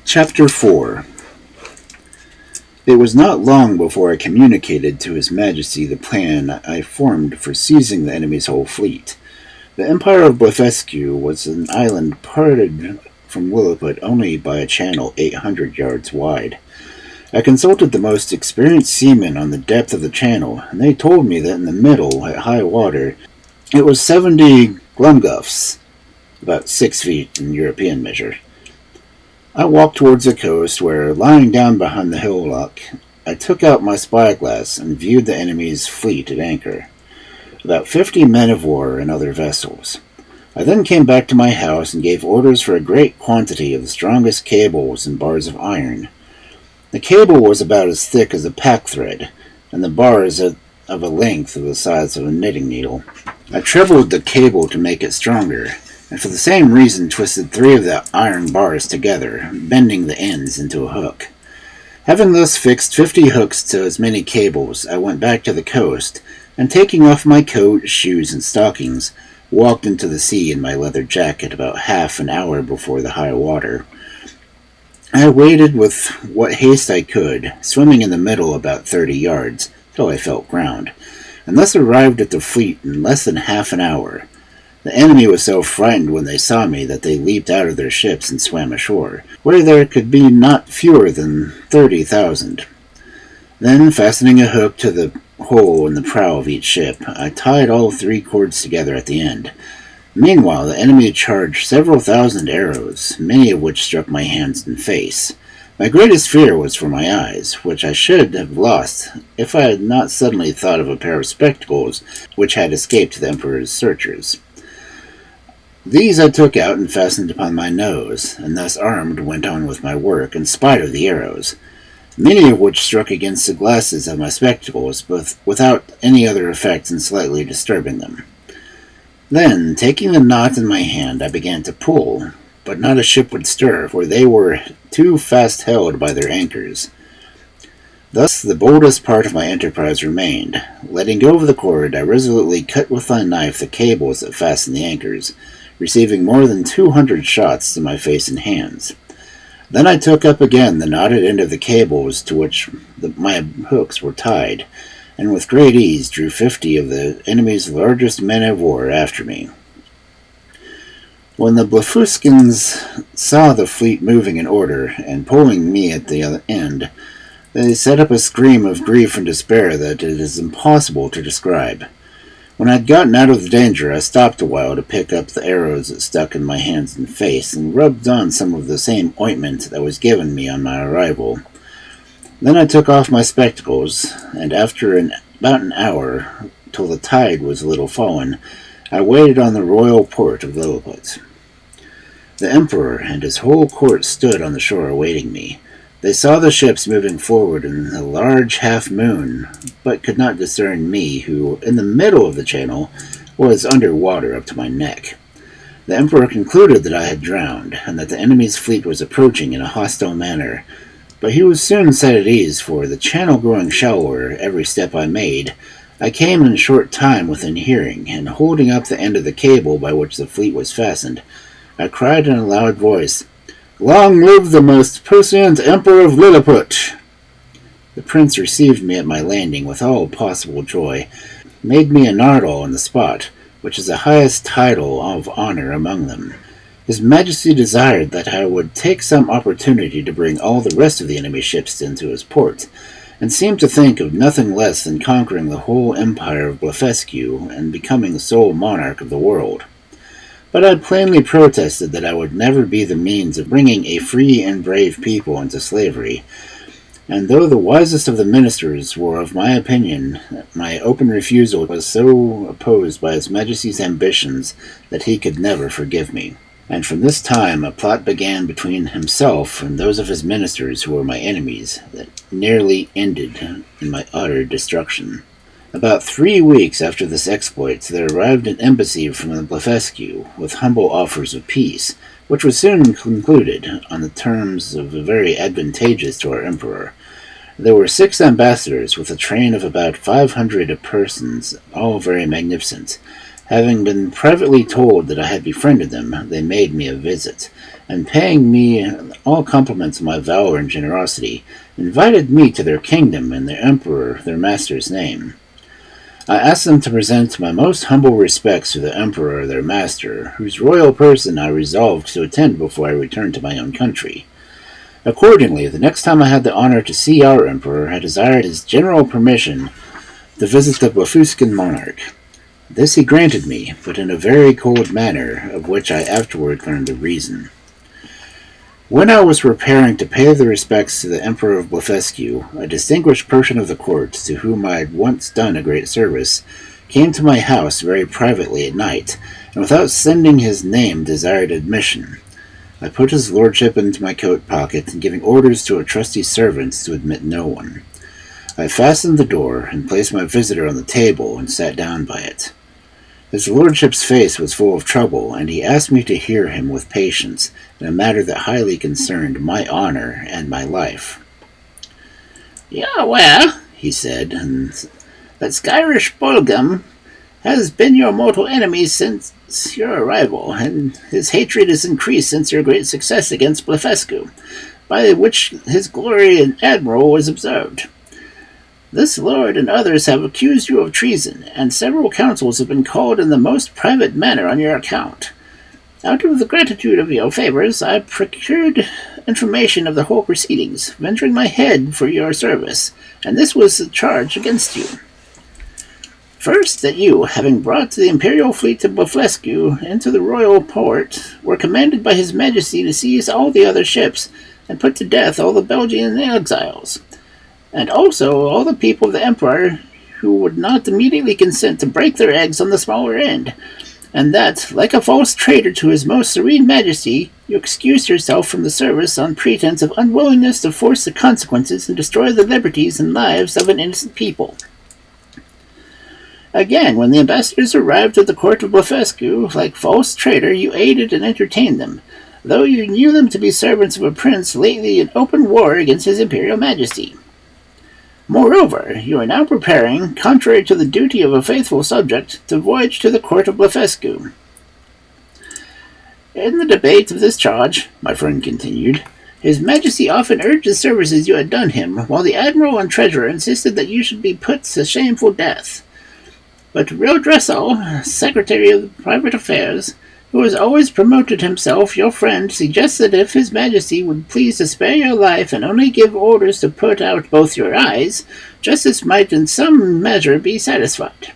Chapter 4. It was not long before I communicated to His Majesty the plan I formed for seizing the enemy's whole fleet. The Empire of Blefuscu was an island parted from Lilliput only by a channel 800 yards wide. I consulted the most experienced seamen on the depth of the channel, and they told me that in the middle, at high water, it was 70 glumguffs, about 6 feet in European measure. I walked towards the coast where, lying down behind the hillock, I took out my spyglass and viewed the enemy's fleet at anchor. About 50 men of war and other vessels. I then came back to my house and gave orders for a great quantity of the strongest cables and bars of iron. The cable was about as thick as a pack thread, and the bars of a length of the size of a knitting needle. I trebled the cable to make it stronger, and for the same reason twisted 3 of the iron bars together, bending the ends into a hook. Having thus fixed 50 hooks to as many cables, I went back to the coast, and taking off my coat, shoes, and stockings, walked into the sea in my leather jacket about half an hour before the high water. I waded with what haste I could, swimming in the middle about 30 yards, till I felt ground, and thus arrived at the fleet in less than half an hour. The enemy was so frightened when they saw me that they leaped out of their ships and swam ashore, where there could be not fewer than 30,000. Then, fastening a hook to the hole in the prow of each ship, I tied all 3 cords together at the end. Meanwhile, the enemy charged several thousand arrows, many of which struck my hands and face. My greatest fear was for my eyes, which I should have lost if I had not suddenly thought of a pair of spectacles which had escaped the Emperor's searchers. These I took out and fastened upon my nose, and thus armed went on with my work in spite of the arrows, many of which struck against the glasses of my spectacles, but without any other effect than slightly disturbing them. Then, taking the knot in my hand, I began to pull, but not a ship would stir, for they were too fast held by their anchors. Thus the boldest part of my enterprise remained. Letting go of the cord, I resolutely cut with my knife the cables that fastened the anchors, receiving more than 200 shots to my face and hands. Then I took up again the knotted end of the cables to which my hooks were tied, and with great ease drew 50 of the enemy's largest men of war after me. When the Blefuscans saw the fleet moving in order, and pulling me at the other end, they set up a scream of grief and despair that it is impossible to describe. When I had gotten out of the danger, I stopped a while to pick up the arrows that stuck in my hands and face, and rubbed on some of the same ointment that was given me on my arrival. Then I took off my spectacles, and after about an hour, till the tide was a little fallen, I waited on the royal port of Lilliput. The Emperor and his whole court stood on the shore awaiting me. They saw the ships moving forward in a large half-moon, but could not discern me, who, in the middle of the channel, was under water up to my neck. The Emperor concluded that I had drowned, and that the enemy's fleet was approaching in a hostile manner, but he was soon set at ease, for the channel growing shallower every step I made, I came in a short time within hearing, and holding up the end of the cable by which the fleet was fastened, I cried in a loud voice, "Long live the most puissant Emperor of Lilliput!" The prince received me at my landing with all possible joy, made me a nardal on the spot, which is the highest title of honor among them. His Majesty desired that I would take some opportunity to bring all the rest of the enemy's ships into his port, and seemed to think of nothing less than conquering the whole empire of Blefuscu and becoming the sole monarch of the world. But I plainly protested that I would never be the means of bringing a free and brave people into slavery, and though the wisest of the ministers were of my opinion, my open refusal was so opposed by His Majesty's ambitions that he could never forgive me. And from this time a plot began between himself and those of his ministers who were my enemies that nearly ended in my utter destruction. About 3 weeks after this exploit, there arrived an embassy from the Blefuscu with humble offers of peace, which was soon concluded on the terms of very advantageous to our emperor. There were 6 ambassadors with a train of about 500 persons, all very magnificent. Having been privately told that I had befriended them, they made me a visit, and paying me all compliments of my valor and generosity, invited me to their kingdom in the emperor, their master's name. I asked them to present my most humble respects to the emperor, their master, whose royal person I resolved to attend before I returned to my own country. Accordingly, the next time I had the honor to see our emperor, I desired his general permission to visit the Blefuscan monarch. This he granted me, but in a very cold manner, of which I afterward learned the reason. When I was preparing to pay the respects to the Emperor of Blefuscu, a distinguished person of the court, to whom I had once done a great service, came to my house very privately at night, and without sending his name desired admission. I put his lordship into my coat pocket, and giving orders to a trusty servant to admit no one. I fastened the door, and placed my visitor on the table, and sat down by it. His lordship's face was full of trouble, and he asked me to hear him with patience in a matter that highly concerned my honor and my life. "You are aware," he said, "that Skyrish Bolgum has been your mortal enemy since your arrival, and his hatred has increased since your great success against Blefuscu, by which his glory and admiral was observed. This lord and others have accused you of treason, and several councils have been called in the most private manner on your account. Out of the gratitude of your favors, I procured information of the whole proceedings, venturing my head for your service, and this was the charge against you. First, that you, having brought the imperial fleet to Blefuscu into the royal port, were commanded by his majesty to seize all the other ships, and put to death all the Belgian exiles, and also all the people of the Empire who would not immediately consent to break their eggs on the smaller end, and that, like a false traitor to his most serene majesty, you excused yourself from the service on pretense of unwillingness to force the consequences and destroy the liberties and lives of an innocent people. Again, when the ambassadors arrived at the court of Blefuscu, like false traitor, you aided and entertained them, though you knew them to be servants of a prince lately in open war against his imperial majesty. Moreover, you are now preparing, contrary to the duty of a faithful subject, to voyage to the court of Blefuscu. In the debate of this charge, my friend continued, his majesty often urged the services you had done him, while the admiral and treasurer insisted that you should be put to shameful death. But Reldressel, secretary of private affairs, who has always promoted himself your friend, suggests that if his majesty would please to spare your life and only give orders to put out both your eyes, justice might in some measure be satisfied.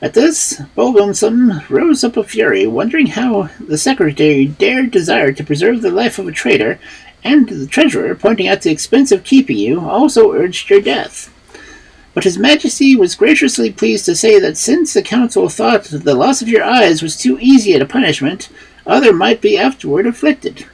At this, Bolgumsum rose up a fury, wondering how the secretary dared desire to preserve the life of a traitor, and the treasurer, pointing out the expense of keeping you, also urged your death. But his majesty was graciously pleased to say that since the council thought the loss of your eyes was too easy a punishment, other might be afterward afflicted.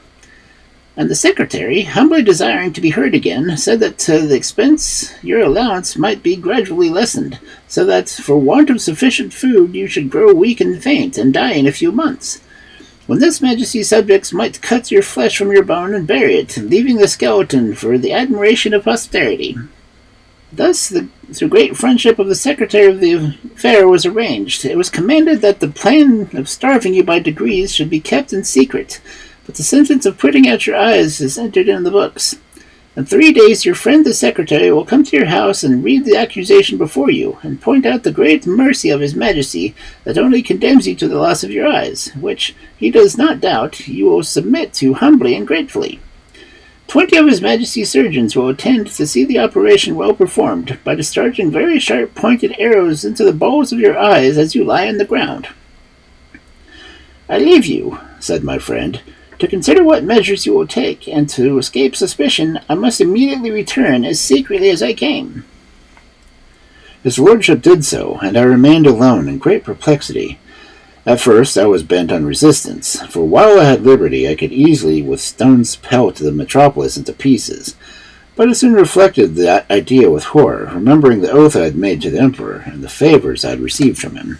And the secretary, humbly desiring to be heard again, said that to the expense your allowance might be gradually lessened, so that for want of sufficient food you should grow weak and faint, and die in a few months. When this majesty's subjects might cut your flesh from your bone and bury it, leaving the skeleton for the admiration of posterity. Thus, through great friendship of the secretary of the affair was arranged. It was commanded that the plan of starving you by degrees should be kept in secret, but the sentence of putting out your eyes is entered in the books. In 3 days your friend the secretary will come to your house and read the accusation before you, and point out the great mercy of his majesty that only condemns you to the loss of your eyes, which, he does not doubt, you will submit to humbly and gratefully. 20 of his majesty's surgeons will attend to see the operation well performed, by discharging very sharp pointed arrows into the balls of your eyes as you lie on the ground. I leave you, said my friend, to consider what measures you will take, and to escape suspicion I must immediately return as secretly as I came. His lordship did so, and I remained alone in great perplexity. At first I was bent on resistance, for while I had liberty I could easily with stones pelt the metropolis into pieces, but I soon reflected that idea with horror, remembering the oath I had made to the emperor, and the favors I had received from him.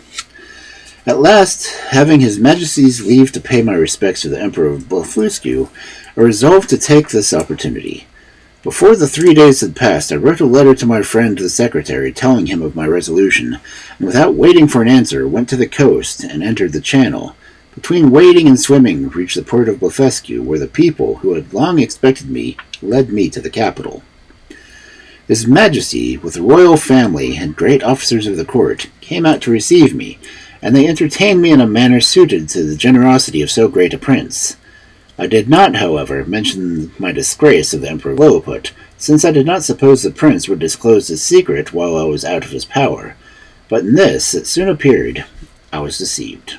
At last, having his majesty's leave to pay my respects to the emperor of Blefuscu, I resolved to take this opportunity. Before the 3 days had passed, I wrote a letter to my friend the secretary, telling him of my resolution, and without waiting for an answer, went to the coast and entered the Channel, Between wading and swimming, reached the port of Blefuscu, where the people, who had long expected me, led me to the capital. His Majesty, with the royal family and great officers of the court, came out to receive me, and they entertained me in a manner suited to the generosity of so great a prince. I did not, however, mention my disgrace of the Emperor of Lilliput, since I did not suppose the prince would disclose his secret while I was out of his power. But in this, it soon appeared, I was deceived.